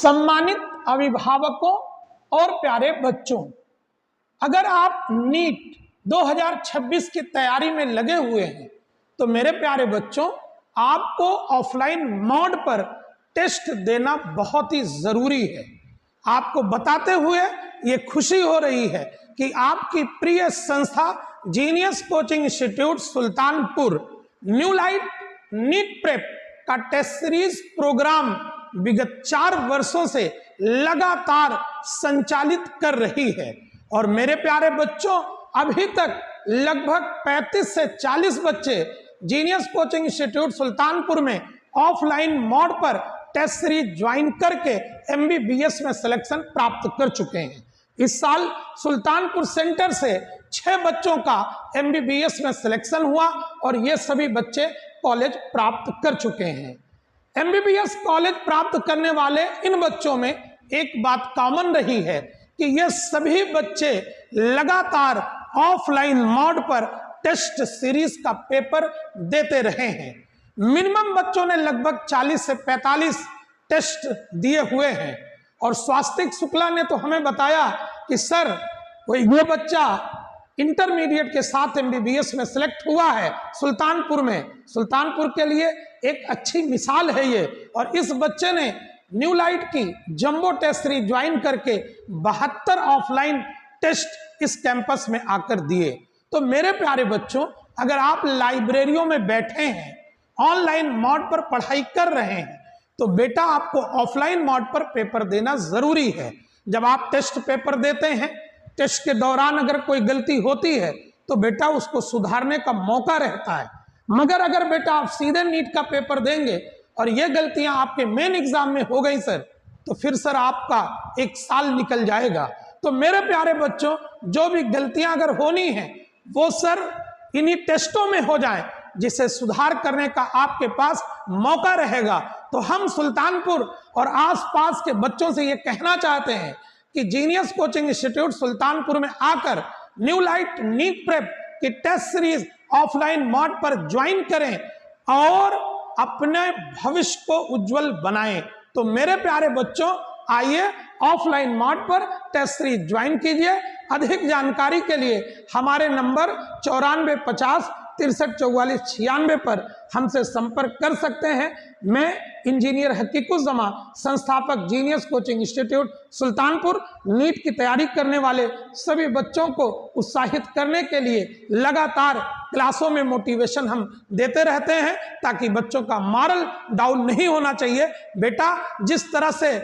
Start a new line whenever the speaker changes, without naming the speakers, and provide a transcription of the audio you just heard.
सम्मानित अभिभावकों और प्यारे बच्चों, अगर आप नीट 2026 की तैयारी में लगे हुए हैं तो मेरे प्यारे बच्चों, आपको ऑफलाइन मोड पर टेस्ट देना बहुत ही जरूरी है। आपको बताते हुए ये खुशी हो रही है कि आपकी प्रिय संस्था genius coaching institute Sultanpur new light NEET prep का टेस्ट सीरीज प्रोग्राम विगत 4 वर्षों से लगातार संचालित कर रही है। और मेरे प्यारे बच्चों, अभी तक लगभग 35 से 40 बच्चे जीनियस कोचिंग इंस्टीट्यूट सुल्तानपुर में ऑफलाइन मोड पर टेस्ट सीरीज ज्वाइन करके एमबीबीएस में सिलेक्शन प्राप्त कर चुके हैं। इस साल सुल्तानपुर सेंटर से 6 बच्चों का एमबीबीएस में सिलेक्शन हुआ और ये सभी बच्चे कॉलेज प्राप्त कर चुके हैं। एमबीबीएस कॉलेज प्राप्त करने वाले इन बच्चों में एक बात कॉमन रही है कि ये सभी बच्चे लगातार ऑफलाइन मोड पर टेस्ट सीरीज का पेपर देते रहे हैं। मिनिमम बच्चों ने लगभग 40 से 45 टेस्ट दिए हुए हैं। और स्वास्तिक शुक्ला ने तो हमें बताया कि सर, ये बच्चा इंटरमीडिएट के साथ एमबीबीएस में सिलेक्ट हुआ है सुल्तानपुर में। सुल्तानपुर के लिए एक अच्छी मिसाल है ये। और इस बच्चे ने न्यू लाइट की जंबो टेस्ट सीरीज ज्वाइन करके 72 ऑफलाइन टेस्ट इस कैंपस में आकर दिए। तो मेरे प्यारे बच्चों, अगर आप लाइब्रेरियों में बैठे हैं, ऑनलाइन मोड पर पढ़ाई कर रहे हैं, तो बेटा आपको ऑफलाइन मोड पर पेपर देना जरूरी है। जब आप टेस्ट पेपर देते हैं, टेस्ट के दौरान अगर कोई गलती होती है तो बेटा उसको सुधारने का मौका रहता है। मगर अगर बेटा आप सीधे नीट का पेपर देंगे और ये गलतियां आपके मेन एग्जाम में हो गई सर, तो फिर सर आपका 1 साल निकल जाएगा। तो मेरे प्यारे बच्चों, जो भी गलतियां अगर होनी है वो सर इन्हीं टेस्टों में हो जाए, जिसे सुधार करने का आपके पास मौका रहेगा। तो हम सुल्तानपुर और आसपास के बच्चों से ये कहना चाहते हैं कि जीनियस कोचिंग इंस्टीट्यूट सुल्तानपुर में आकर न्यू लाइट नीट प्रेप की टेस्ट सीरीज ऑफलाइन मोड पर ज्वाइन करें और अपने भविष्य को उज्जवल बनाएं। तो मेरे प्यारे बच्चों, आइए ऑफलाइन मोड पर टेस्ट सीरीज ज्वाइन कीजिए। अधिक जानकारी के लिए हमारे नंबर 9450 63 44 96 पर हमसे संपर्क कर सकते हैं। मैं इंजीनियर हकीकुज़्ज़मा, संस्थापक genius coaching institute Sultanpur, NEET की तैयारी करने वाले सभी बच्चों को उत्साहित करने के लिए लगातार क्लासों में मोटिवेशन हम देते रहते हैं, ताकि बच्चों का मॉरल डाउन नहीं होना चाहिए। बेटा, जिस तरह से